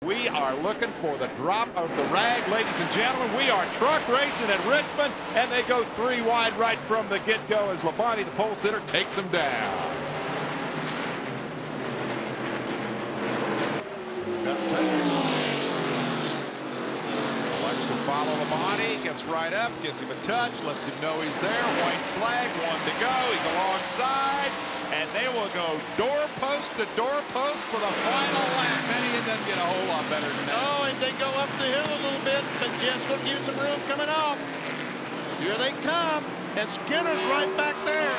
We are looking for the drop of the rag, ladies and gentlemen. We are truck racing at Richmond, and they go 3 wide right from the get-go as LABONTE, the pole sitter, takes them down. Elects to follow LABONTE, gets right up, gets him a touch, lets him know he's there. White flag, 1 to go. He's alongside, and they will go doorpost to doorpost for the final lap. It doesn't get a whole lot better than that. Oh, and they go up the hill a little bit, but Jeff's going to give some room coming off. Here they come, and Skinner's right back there.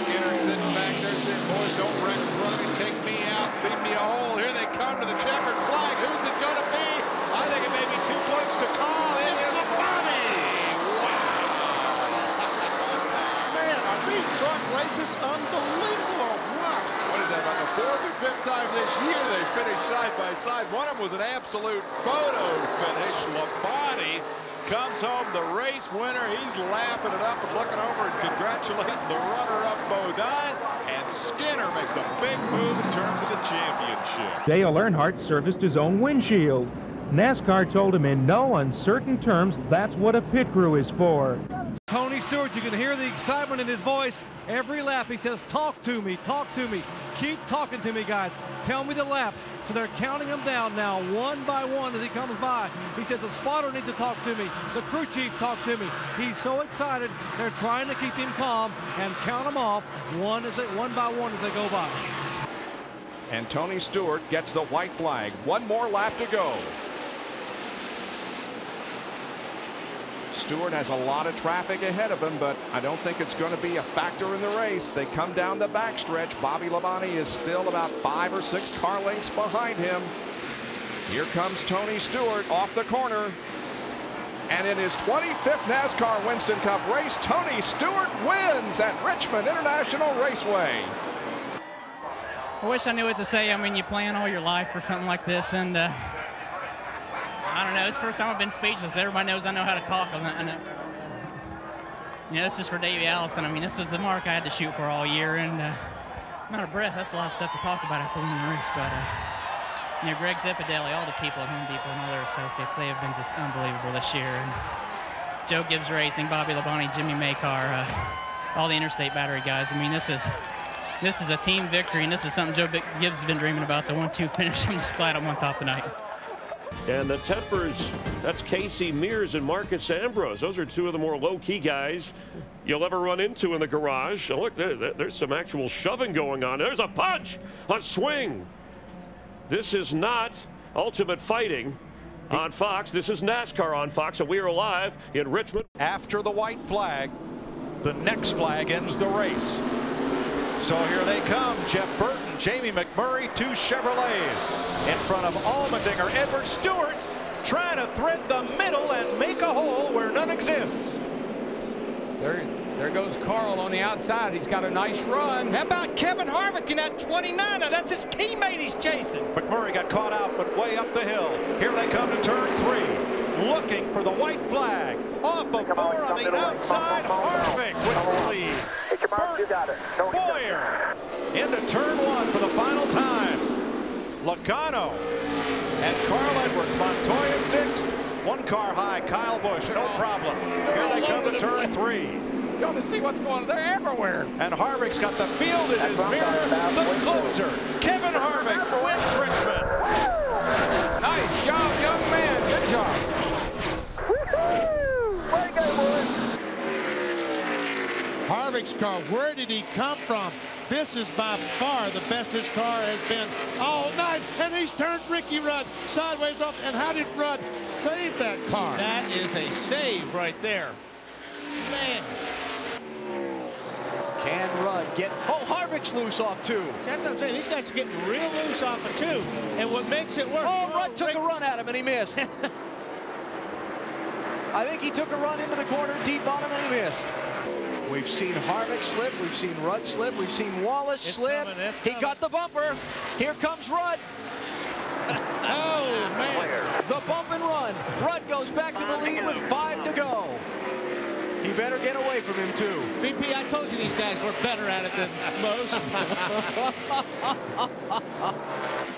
Skinner sitting back there saying, boys, don't wreck in front of me, take me out, beat me a hole. Here they come to the checkered flag. Who's it going to be? I think it may be 2 points to call. It is LABONTE. Wow. Man, are these truck races unbelievable? Wow. What is that, about the 4th or 5th time this year they finished side by side? One of them was an absolute photo finish. LABONTE comes home the race winner. He's laughing it up and looking over and congratulating the runner-up BODINE. And Skinner makes a big move in terms of the championship. Dale Earnhardt serviced his own windshield. NASCAR told him in no uncertain terms that's what a pit crew is for. Tony Stewart, you can hear the excitement in his voice every lap. He says, talk to me, keep talking to me, guys. Tell me the laps. So they're counting them down now, 1 by 1 as he comes by. He says, the spotter needs to talk to me. The crew chief talk to me. He's so excited. They're trying to keep him calm and count them off one by one as they go by. And Tony Stewart gets the white flag. 1 more lap to go. Stewart has a lot of traffic ahead of him, but I don't think it's going to be a factor in the race. They come down the backstretch. Bobby LABONTE is still about 5 or 6 car lengths behind him. Here comes Tony Stewart off the corner. And in his 25th NASCAR Winston Cup race, Tony Stewart wins at Richmond International Raceway. I wish I knew what to say. I mean, you plan all your life for something like this, and I don't know. It's the first time I've been speechless. Everybody knows I know how to talk. You know, this is for Davey Allison. I mean, this was the mark I had to shoot for all year, and I'm out of breath. That's a lot of stuff to talk about after winning the race. But you know, Greg Zipadelli, all the people at Home Depot and all their associates, they have been just unbelievable this year. And Joe Gibbs Racing, Bobby LABONTE, Jimmy Maycar, all the Interstate Battery guys. I mean, this is a team victory, and this is something Joe Gibbs has been dreaming about. It's a 1-2 finish. I'm just glad I'm on top tonight. And the tempers, that's KASEY, MEARS, and Marcus Ambrose. Those are 2 of the more low-key guys you'll ever run into in the garage. Oh, look, there's some actual shoving going on. There's a punch, a swing. This is not Ultimate Fighting on Fox. This is NASCAR on Fox, and we are live in Richmond. After the white flag, the next flag ends the race. So here they come, Jeff Burton, Jamie McMurray, 2 Chevrolets. In front of Allmendinger, Edward Stewart trying to thread the middle and make a hole where none exists. There goes Carl on the outside. He's got a nice run. How about Kevin Harvick in that 29? Now that's his teammate he's chasing. McMurray got caught out, but way up the hill. Here they come to turn 3, looking for the white flag. Off of 4 on the outside, Harvick with the lead. Boyer into turn 1 for the final time. Logano and Carl Edwards, Montoya 6th. 1 car high, Kyle Busch, no problem. Here they come to turn 3. You want to see what's going on? They're everywhere. And Harvick's got the field in his mirror. The closer, Kevin Harvick, wins Richmond. Nice job, young man. Good job. Way to go, boys. Harvick's car, where did he come from? This is by far the best his car has been all night. And he turns Ricky Rudd sideways off. And how did Rudd save that car? That is a save right there. Man. Can Rudd get... Oh, Harvick's loose off 2. That's what I'm saying. These guys are getting real loose off of 2. And what makes it worse... Oh, Rudd took a run at him and he missed. I think he took a run into the corner, deep on him, and he missed. We've seen Harvick slip, we've seen Rudd slip, we've seen Wallace slip. He got the bumper. Here comes Rudd. Oh, man. The bump and run. Rudd goes back to the lead with 5 to go. He better get away from him, too. BP, I told you these guys were better at it than most.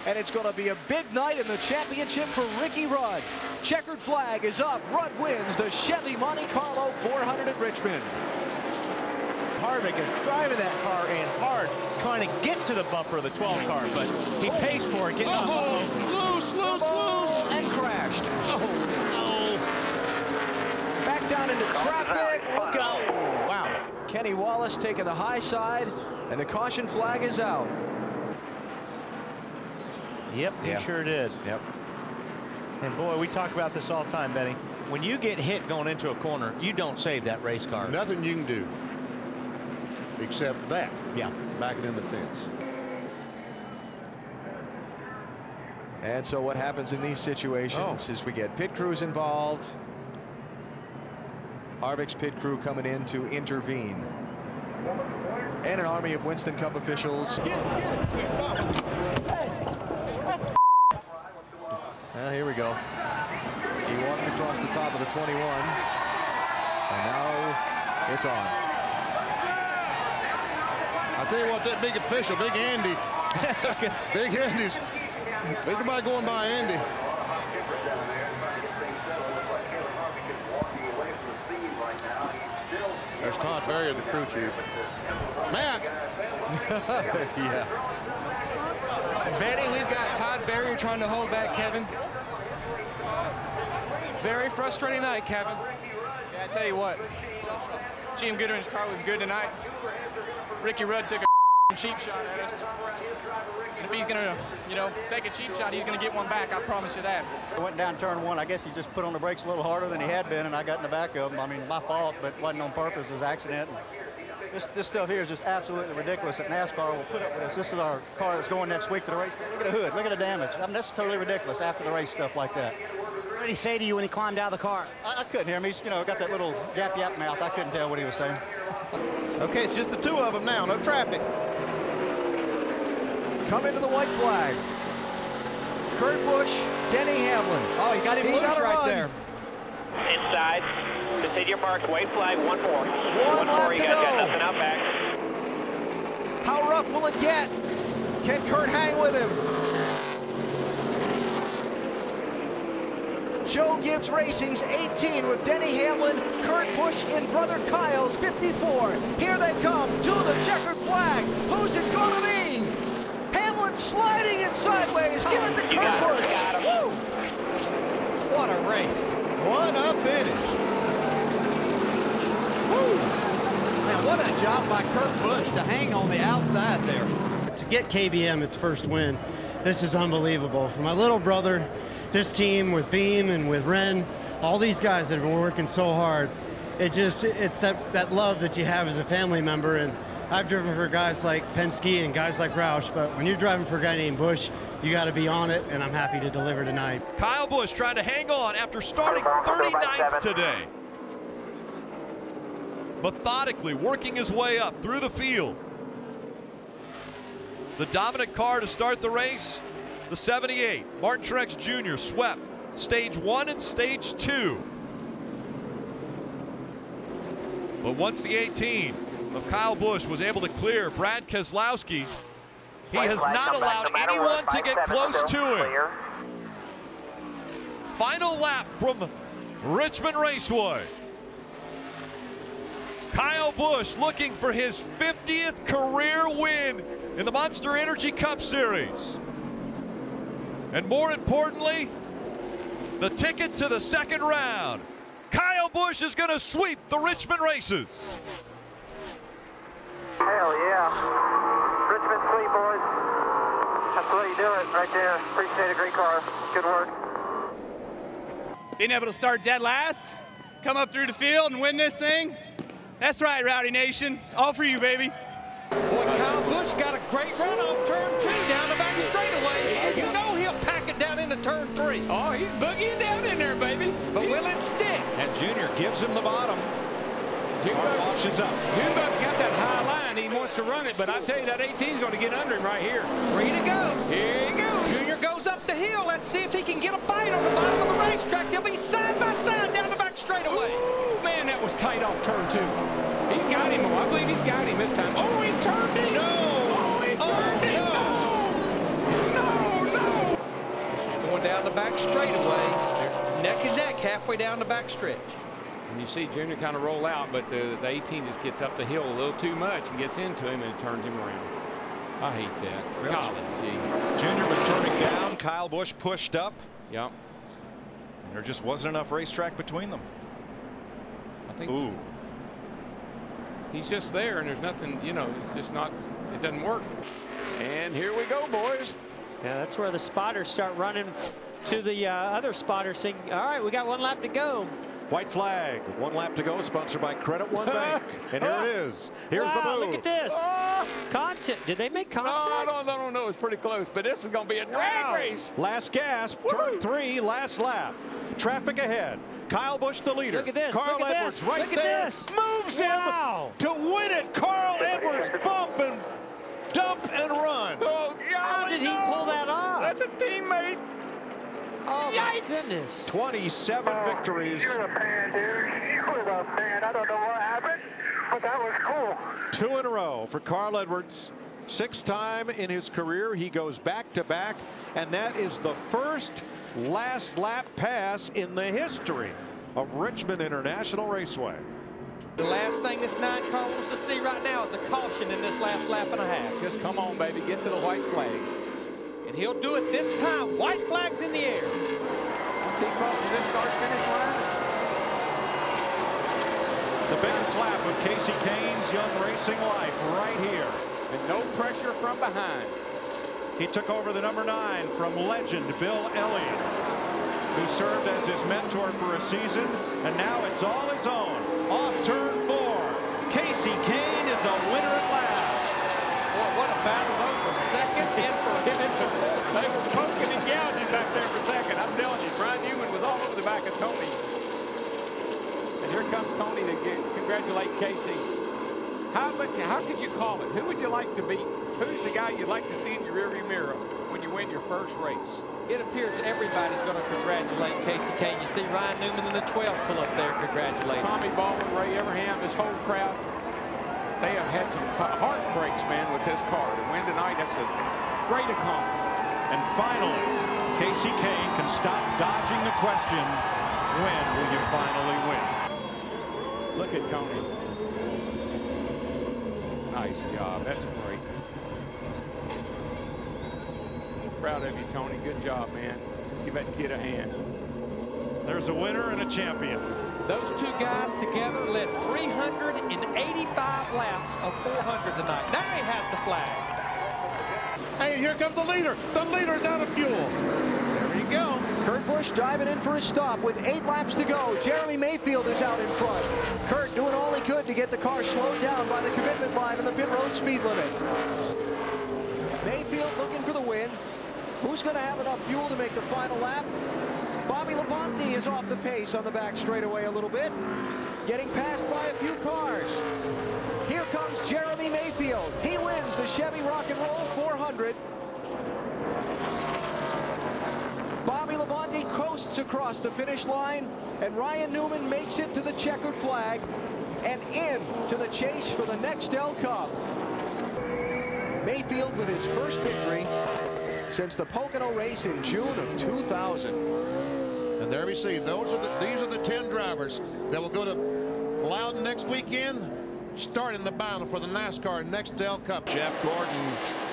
And it's going to be a big night in the championship for Ricky Rudd. Checkered flag is up. Rudd wins the Chevy Monte Carlo 400 at Richmond. Harvick is driving that car in hard, trying to get to the bumper of the 12 car, but he pays for it, getting off. Loose, and crashed. Back down into traffic. Look out. Wow. Kenny Wallace taking the high side, and the caution flag is out. Yep, he sure did. Yep. And boy, we talk about this all the time, Benny. When you get hit going into a corner, you don't save that race car. Nothing you can do except that. Yeah, back it in the fence. And so what happens in these situations is we get pit crews involved. Harvick's pit crew coming in to intervene. And an army of Winston Cup officials. Well, here we go. He walked across the top of the 21. And now it's on. I'll tell you what, that big official, Big Andy. Big Andy's. Ain't nobody going by Andy. There's Todd Berry, the crew chief. Matt. Yeah. Benny, we've got Todd Berry trying to hold back Kevin. Very frustrating night, Kevin. Yeah, I tell you what, Jim Goodwin's car was good tonight. Ricky Rudd took a cheap shot at us. And if he's gonna, take a cheap shot, he's gonna get one back, I promise you that. I went down turn one. I guess he just put on the brakes a little harder than he had been, and I got in the back of him. I mean, my fault, but it wasn't on purpose. It was an accident. This stuff here is just absolutely ridiculous that NASCAR will put up with us. This is our car that's going next week to the race. Look at the hood. Look at the damage. I mean, that's totally ridiculous after the race stuff like that. What did he say to you when he climbed out of the car? I couldn't hear him. He's, got that little yap mouth. I couldn't tell what he was saying. Okay, it's just the two of them now. No traffic. Come into the white flag. Kurt Busch, Denny Hamlin. Oh, he got him loose right there. Inside. Continue marks. White flag. 1-4. 1-4. You guys got nothing out back. How rough will it get? Can Kurt hang with him? Joe Gibbs Racing's 18 with Denny Hamlin, Kurt Busch in brother Kyle's 54. Here they come to the checkered flag. Who's it going to be? Hamlin sliding it sideways. Give it to Kurt Busch. Woo! What a race. What a finish. Woo! Man, what a job by Kurt Busch to hang on the outside there. To get KBM its first win, this is unbelievable. For my little brother, this team with Beam and with Ren, all these guys that have been working so hard, it's that love that you have as a family member. And I've driven for guys like Penske and guys like Roush, but when you're driving for a guy named Busch, you got to be on it, and I'm happy to deliver tonight. Kyle Busch trying to hang on after starting 39th today. Methodically working his way up through the field. The dominant car to start the race, the 78, Martin Truex Jr. swept stage 1 and stage 2. But once the 18 of Kyle Busch was able to clear Brad Keselowski, he has not allowed anyone to get close to him. Final lap from Richmond Raceway. Kyle Busch looking for his 50th career win in the Monster Energy Cup Series. And more importantly, the ticket to the second round. Kyle Busch is going to sweep the Richmond races. Hell yeah. Richmond sweep, boys. That's the way you do it right there. Appreciate it. Great car. Good work. Being able to start dead last, come up through the field and win this thing. That's right, Rowdy Nation. All for you, baby. Boy, Kyle Busch got a great run off turn 2 down the back straightaway. You know he'll pack it down into turn 3. Oh, he's boogieing down in there, baby. But will it stick? And Junior gives him the bottom. Washes up. Junebug's got that high line. He wants to run it, but I tell you, that 18's going to get under him right here. Free to go. Here he goes. Junior goes up the hill. Let's see if he can get a bite on the bottom of the racetrack. They'll be side by side down the back straightaway. Ooh, man, that was tight off turn 2. He's got him. I believe he's got him this time. Oh, he turned it. No. Oh, he turned it. No. No, no. back straightaway. They're neck and neck halfway down the back stretch. And you see Junior kind of roll out, but the 18 just gets up the hill a little too much and gets into him and it turns him around. I hate that. Really? Golly, gee. Junior was turning down. Kyle Busch pushed up. Yep. And there just wasn't enough racetrack between them. I think. Ooh. He's just there, and there's nothing, you know, it's just not, it doesn't work. And here we go, boys. Yeah, that's where the spotters start running to the other spotters saying, all right, we got one lap to go. White flag, 1 lap to go, sponsored by Credit One Bank. And here it is. Here's the move. Look at this. Contact. Did they make contact? No, it's pretty close, but this is going to be a drag race. Last gasp, turn 3, last lap. Traffic ahead. Kyle Busch the leader. Look at this. Carl Look at Edwards this. right Look at there. this. Moves him to win it. Carl Edwards bump and dump and run. Oh, God. How did he pull that off? That's a teammate. Oh, my goodness. 27 victories. You're a man, dude. You're a man. I don't know what happened, but that was cool. 2 in a row for Carl Edwards. 6th time in his career. He goes back to back, and that is the first last lap pass in the history of Richmond International Raceway. The last thing this 9 car wants to see right now is a caution in this last lap and a half. Just come on, baby. Get to the white flag. And he'll do it this time. White flag's in the air. Once he crosses this start-finish line. The biggest lap of Kasey Kahne's young racing life right here. And no pressure from behind. He took over the number 9 from legend Bill Elliott, who served as his mentor for a season, and now it's all his own. Off turn 4. Kasey Kahne is a winner at last. Boy, what a battle though for second and for him in the They were poking and gouging back there for second. I'm telling you, Brian Newman was all over the back of Tony. And here comes Tony to congratulate Kasey. How could you call it? Who would you like to beat? Who's the guy you'd like to see in your rearview mirror when you win your first race? It appears everybody's going to congratulate Kasey Kahne. You see Ryan Newman in the 12 pull up there congratulating. Tommy Baldwin, Ray Everham, this whole crowd. They have had some heartbreaks, man, with this car. To win tonight, that's a great accomplishment. And finally, Kasey Kahne can stop dodging the question, when will you finally win? Look at Tony. Nice job. That's great. Proud of you, Tony. Good job, man. Give that kid a hand. There's a winner and a champion. Those 2 guys together led 385 laps of 400 tonight. Now he has the flag. Hey, here comes the leader. The leader's out of fuel. There you go. Kurt Busch diving in for a stop with 8 laps to go. Jeremy Mayfield is out in front. Kurt doing all he could to get the car slowed down by the commitment line and the pit road speed limit. Mayfield looking for the win. Who's going to have enough fuel to make the final lap? Bobby Labonte is off the pace on the back straightaway a little bit, getting passed by a few cars. Here comes Jeremy Mayfield. He wins the Chevy Rock and Roll 400. Bobby Labonte coasts across the finish line, and Ryan Newman makes it to the checkered flag and in to the chase for the Nextel Cup. Mayfield with his first victory since the Pocono race in June of 2000. And there we see, these are the 10 drivers that will go to Loudon next weekend, starting the battle for the NASCAR Nextel Cup. Jeff Gordon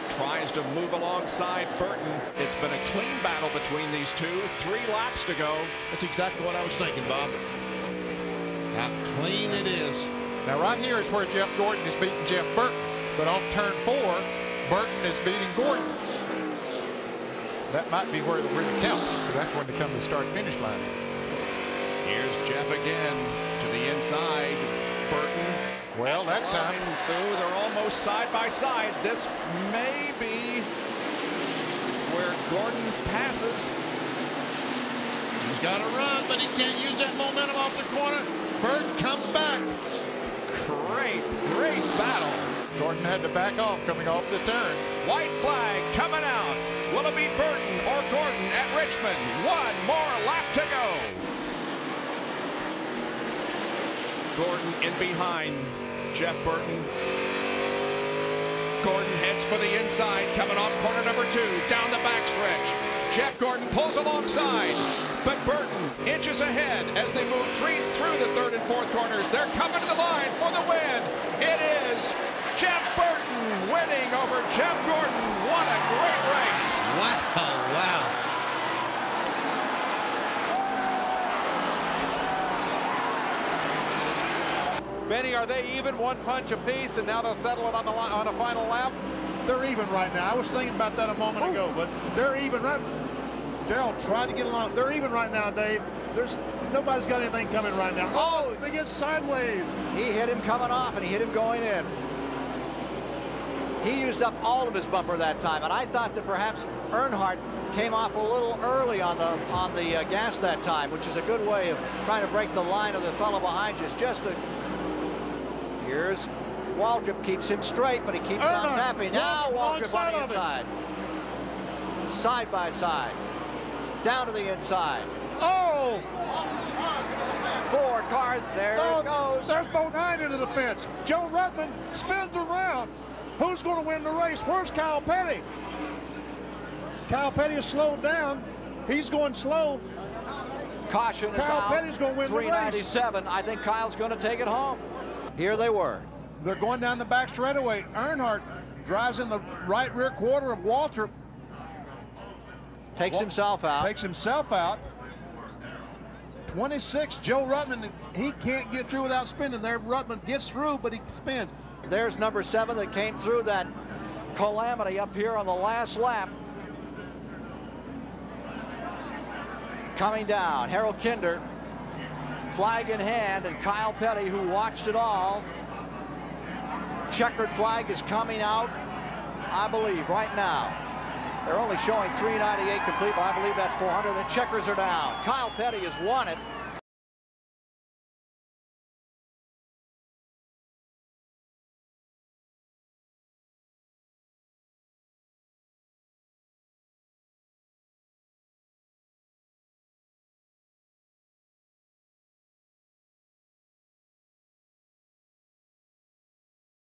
tries to move alongside Burton. It's been a clean battle between these two. 3 laps to go. That's exactly what I was thinking, Bob. How clean it is. Now right here is where Jeff Gordon is beating Jeff Burton, but on turn 4, Burton is beating Gordon. That might be where it really counts, because that's when they come to the start-finish line. Here's Jeff again to the inside. Burton. Well, that time through, they're almost side by side. This may be where Gordon passes. He's got to run, but he can't use that momentum off the corner. Burton comes back. Great battle. Gordon had to back off coming off the turn. White flag coming out. Will it be Burton or Gordon at Richmond? 1 more lap to go. Gordon in behind Jeff Burton. Gordon heads for the inside, coming off corner number 2, down the backstretch. Jeff Gordon pulls alongside, but Burton inches ahead as they move through the third and fourth corners. They're coming to the line for the win. It is Jeff Burton winning over Jeff Gordon. What a great race. Wow, wow. Benny, are they even, one punch apiece, and now they'll settle it on a final lap? They're even right now. I was thinking about that a moment ago, but they're even right. Darrell tried to get along. They're even right now, Dave. Nobody's got anything coming right now. Oh, they get sideways. He hit him coming off, and he hit him going in. He used up all of his bumper that time, and I thought that perhaps Earnhardt came off a little early on the gas that time, which is a good way of trying to break the line of the fellow behind you. It's just a... Here's Waltrip, keeps him straight, but he keeps on tapping. Now Waltrip on the inside. Side by side. Down to the inside. Oh! 4 cars, there it goes. There's BODINE into the fence. Joe Rutman spins around. Who's going to win the race? Where's Kyle Petty? Kyle Petty is slowed down. He's going slow. Caution is Kyle out. Petty's going to win the race. 397. I think Kyle's going to take it home. Here they were. They're going down the back straightaway. Earnhardt drives in the right rear quarter of Waltrip. Takes himself out. Takes himself out. 26, Joe Rutman, he can't get through without spinning there. Rutman gets through, but he spins. There's number 7 that came through that calamity up here on the last lap. Coming down, Harold Kinder, flag in hand, and Kyle Petty, who watched it all. Checkered flag is coming out, I believe, right now. They're only showing 398 complete, but I believe that's 400. The checkers are down. Kyle Petty has won it.